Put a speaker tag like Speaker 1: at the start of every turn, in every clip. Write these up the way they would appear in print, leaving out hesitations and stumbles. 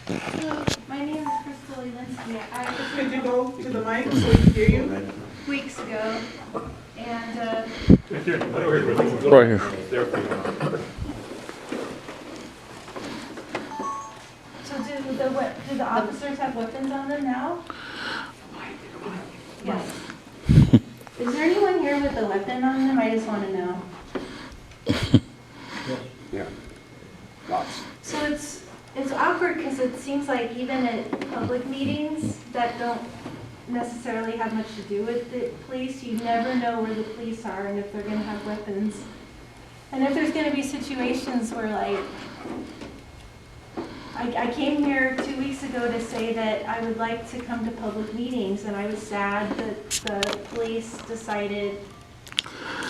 Speaker 1: Hello, my name is Crystal Elinsky. I
Speaker 2: Could
Speaker 1: was
Speaker 2: you go to the mic so we can hear you?
Speaker 1: weeks ago, and
Speaker 3: Right here.
Speaker 1: so do the officers have weapons on them now? Yes. Is there anyone here with a weapon on them? I just want to know.
Speaker 4: Yeah, lots.
Speaker 1: So it's awkward because it seems like even at public meetings that don't necessarily have much to do with the police, you never know where the police are and if they're going to have weapons. And if there's going to be situations where, like, I came here 2 weeks ago to say that I would like to come to public meetings, and I was sad that the police decided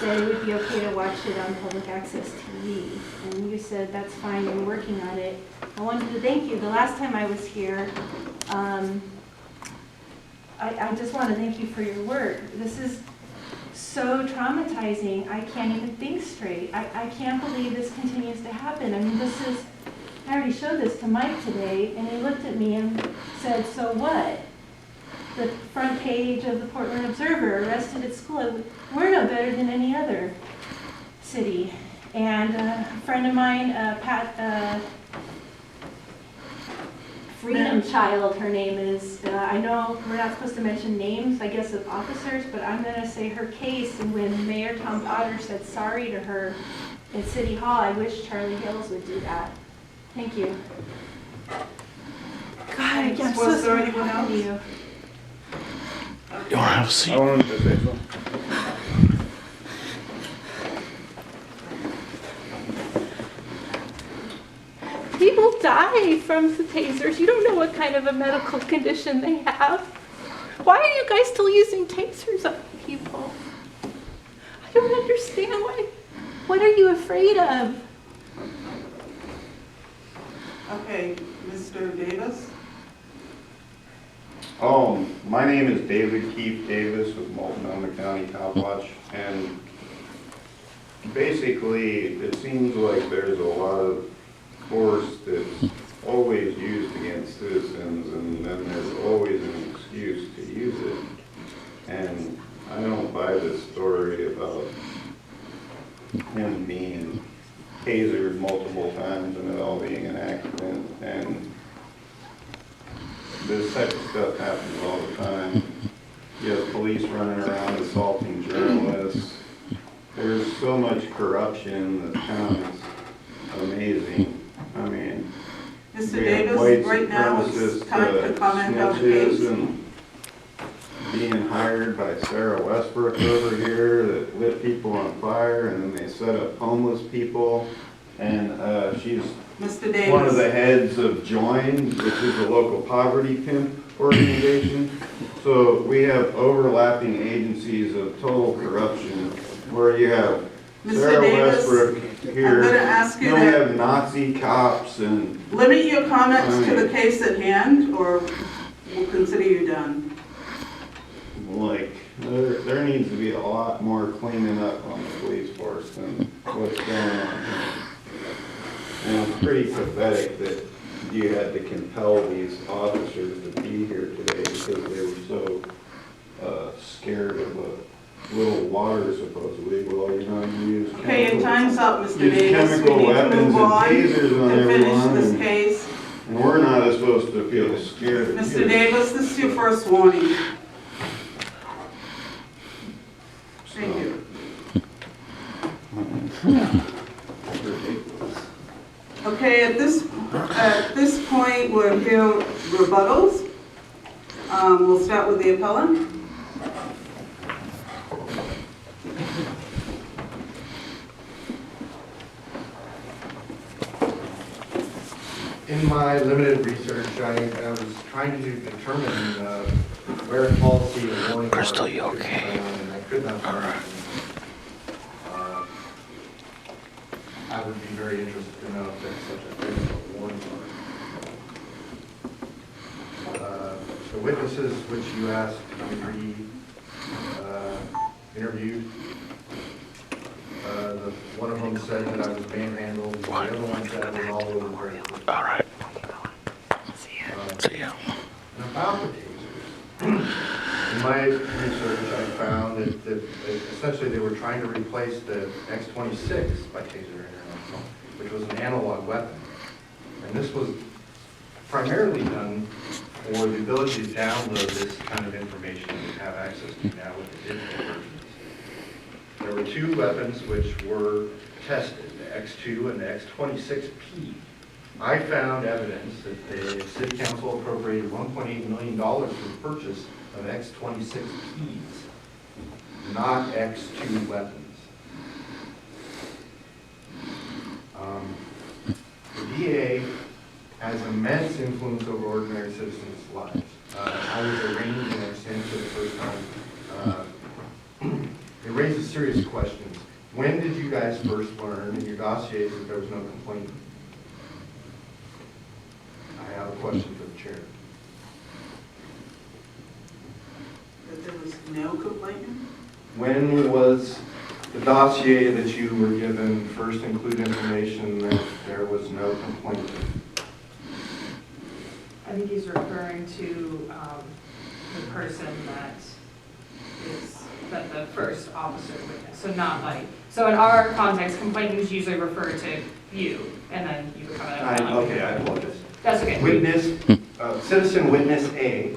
Speaker 1: that it would be okay to watch it on public access TV. And you said, that's fine, you're working on it. I wanted to thank you. The last time I was here, I just want to thank you for your work. This is so traumatizing. I can't even think straight. I can't believe this continues to happen. I mean, I already showed this to Mike today, and he looked at me and said, so what? The front page of the Portland Observer, arrested at school. We're no better than any other city. And a friend of mine, Freedom Child, her name is, I know we're not supposed to mention names, I guess, of officers, but I'm going to say her case, and when Mayor Tom Potter said sorry to her in City Hall, I wish Charlie Hills would do that. Thank you. God, I'm so
Speaker 2: Was there
Speaker 1: sorry
Speaker 2: anyone
Speaker 1: to
Speaker 2: else?
Speaker 1: you.
Speaker 3: You want to have a seat?
Speaker 4: I wanted to say something.
Speaker 1: People die from the tasers. You don't know what kind of a medical condition they have. Why are you guys still using tasers on people? I don't understand why. What are you afraid of?
Speaker 2: Okay, Mr. Davis?
Speaker 4: My name is David Keith Davis with Multnomah County Cop Watch, and basically it seems like there's a lot of force that's always used against citizens, and then there's always an excuse to use it. And I don't buy this story about him being tasered multiple times and it all being an accident. And this type of stuff happens all the time. You have police running around assaulting journalists. There's so much corruption in this town, it's amazing. I mean,
Speaker 2: Mr.
Speaker 4: we have
Speaker 2: Davis,
Speaker 4: white
Speaker 2: right now it's
Speaker 4: supremacist,
Speaker 2: time to comment on the
Speaker 4: snitches
Speaker 2: case.
Speaker 4: and being hired by Sarah Westbrook over here that lit people on fire, and then they set up homeless people. And she's
Speaker 2: Mr. Davis.
Speaker 4: one of the heads of Join, which is a local poverty pimp organization. So we have overlapping agencies of total corruption where you have
Speaker 2: Mr.
Speaker 4: Sarah
Speaker 2: Davis,
Speaker 4: Westbrook here.
Speaker 2: I'm gonna ask you
Speaker 4: Then we
Speaker 2: to
Speaker 4: have Nazi cops and
Speaker 2: limit your comments to the case at hand, or we'll consider you done.
Speaker 4: like, there needs to be a lot more cleaning up on the police force than what's going on here. And it's pretty pathetic that you had to compel these officers to be here today because they were so scared of a little water supposedly. Well, you know, you use
Speaker 2: Okay, your
Speaker 4: chemical-
Speaker 2: time's up, Mr.
Speaker 4: use
Speaker 2: Davis. We
Speaker 4: chemical
Speaker 2: need to
Speaker 4: weapons
Speaker 2: move
Speaker 4: and
Speaker 2: on
Speaker 4: tasers on
Speaker 2: and finish
Speaker 4: everyone,
Speaker 2: this
Speaker 4: and-
Speaker 2: case.
Speaker 4: And we're not supposed to feel scared of
Speaker 2: Mr.
Speaker 4: you.
Speaker 2: Davis, this is your first warning. Thank you. Okay, at this point, we're here rebuttals. We'll start with the appellant.
Speaker 5: In my limited research, I was trying to determine where policy of warning.
Speaker 3: Crystal,
Speaker 5: marks
Speaker 3: you
Speaker 5: is
Speaker 3: okay?
Speaker 5: found, and I could not find
Speaker 3: Alright.
Speaker 5: it. I would be very interested to know if there's such a thing as a warning mark. The witnesses which you asked to be interviewed, one of them said that I was manhandled, the other one said I was all over the place.
Speaker 3: All right.
Speaker 5: And about the tasers, in my research, I found that essentially they were trying to replace the X-26 by Taser International, which was an analog weapon. And this was primarily done for the ability to download this kind of information that we have access to now with the digital versions. There were two weapons which were tested, the X2 and the X26P. I found evidence that the City Council appropriated $1.8 million for the purchase of X26Ps, not X2 weapons. The DA has immense influence over ordinary citizens' lives. I was arraigned in absentia the first time. It raises serious questions. When did you guys first learn in your dossiers that there was no complaint? I have a question for the chair.
Speaker 2: That there was no complaint?
Speaker 5: When was the dossier that you were given first include information that there was no complaint?
Speaker 3: I think he's referring to the person that the first officer witnessed. So not like, so in our context, complaint is usually referred to you, and then you become an
Speaker 5: Okay, I apologize.
Speaker 3: That's okay.
Speaker 5: Witness, citizen witness A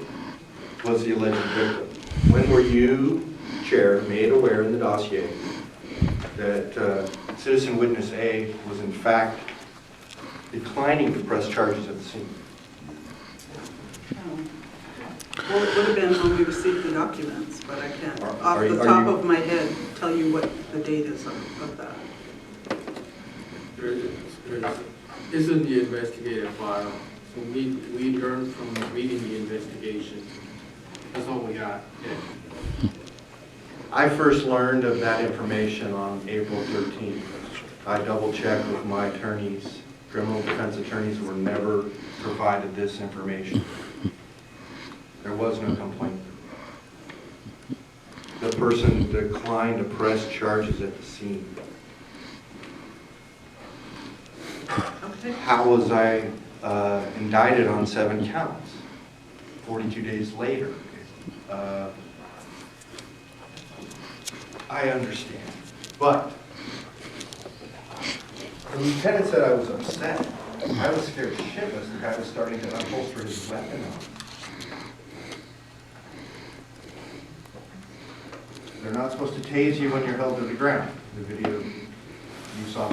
Speaker 5: was the alleged victim. When were you, Chair, made aware in the dossier that citizen witness A was in fact declining to press charges at the scene?
Speaker 2: Well, it would have been when we received the documents, but I can't, off
Speaker 5: Are
Speaker 2: the
Speaker 5: you-
Speaker 2: top of my head, tell you what the date is of that.
Speaker 6: This is the investigative file, so we learned from reading the investigation. That's all we got. Yeah.
Speaker 5: I first learned of that information on April 13th. I double-checked with my attorneys. Criminal defense attorneys were never provided this information. There was no complaint. The person declined to press charges at the scene.
Speaker 2: Okay.
Speaker 5: How was I indicted on 7 counts 42 days later? I understand, but the lieutenant said I was upset. I was scared shitless. The guy was starting to unholster his weapon on me. They're not supposed to tase you when you're held to the ground. The video you saw.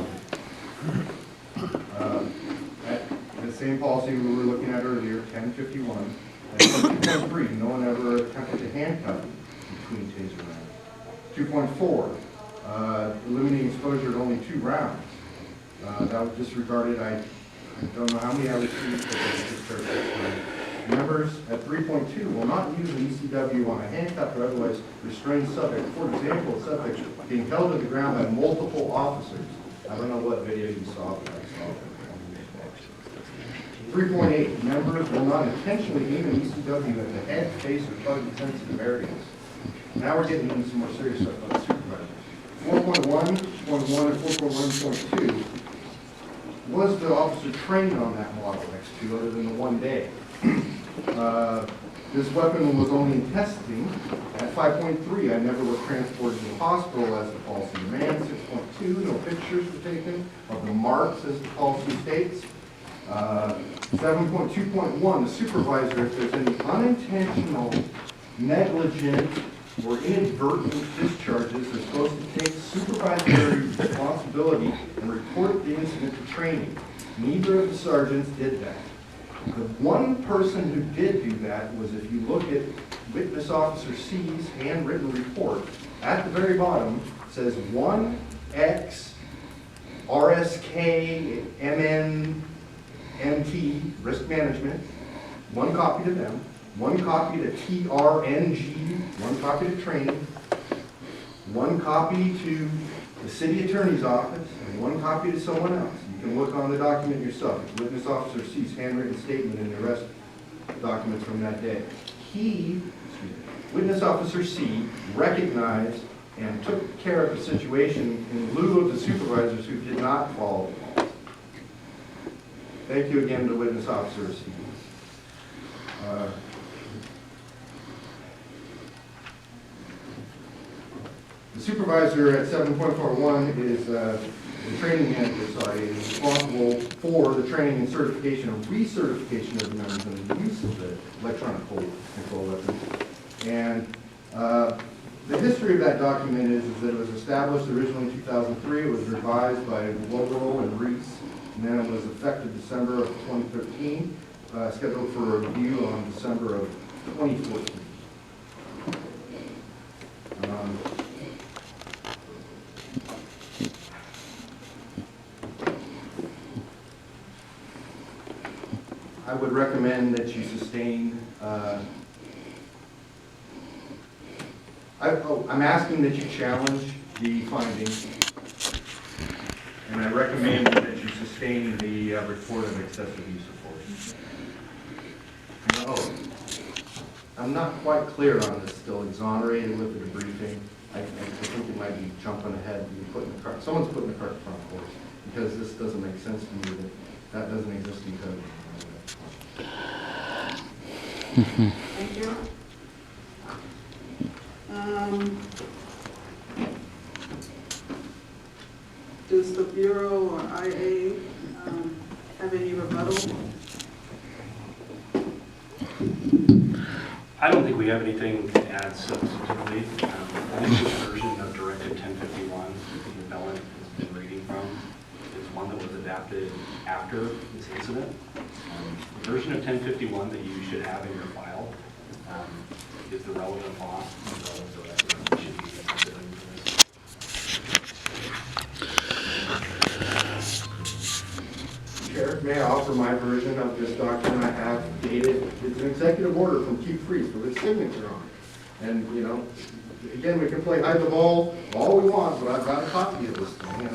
Speaker 5: The same policy we were looking at earlier, 1051, and 2.3, no one ever attempted to handcuff you between taser rounds. 2.4, eliminating exposure to only 2 rounds. That was disregarded. I don't know how many I received, but it was discharged. Members at 3.2 will not use an ECW on a handcuffed or otherwise restrained subject. For example, a subject being held to the ground by multiple officers. I don't know what video you saw, but I saw it. 3.8, members will not intentionally aim an ECW at the head, face, or target sensitive areas. Now we're getting into some more serious stuff about supervisors. 4.1, 4.1, and 4.1.2, was the officer trained on that model X2 other than the 1 day? This weapon was only in testing. At 5.3, I never was transported to the hospital as the policy demands. 6.2, no pictures were taken of the marks as the policy states. 7.2.1, the supervisor, if there's any unintentional, negligent, or inadvertent discharges, is supposed to take supervisory responsibility and report the incident to training. Neither of the sergeants did that. The one person who did do that was, if you look at Witness Officer C's handwritten report, at the very bottom says 1X RSK MNMT, risk management, 1 copy to them, 1 copy to TRNG, 1 copy to training, 1 copy to the city attorney's office, and 1 copy to someone else. You can look on the document yourself. It's Witness Officer C's handwritten statement in the arrest documents from that day. Witness Officer C, recognized and took care of the situation in lieu of the supervisors who did not follow the law. Thank you again to Witness Officer C. The supervisor at 7.41 is the training manager, is responsible for the training and certification and recertification of the members in the use of the electronic control weapons. And the history of that document is that it was established originally in 2003. It was revised by Vogel and Reese, and then it was effective December of 2013, scheduled for review on December of 2014. I would recommend that you sustain, I'm asking that you challenge the findings, and I recommend that you sustain the report of excessive use of force. No, I'm not quite clear on this still, exonerated with the debriefing. I think you might be jumping ahead, someone's putting the cart in front of the horse, because this doesn't make sense to me that doesn't exist in code.
Speaker 2: Thank you. Does the Bureau or IA have any rebuttal?
Speaker 7: I don't think we have anything to add substantively. I think this version of Directive 1051 the appellant has been reading from is one that was adapted after this incident. The version of 1051 that you should have in your file is the relevant law, so that should be considering for this.
Speaker 5: Chair, may I offer my version of this document I have dated? It's an executive order from Chief Priest with his signature on it. And, you know, again, we can play hide the ball all we want, but I've got a copy of this thing.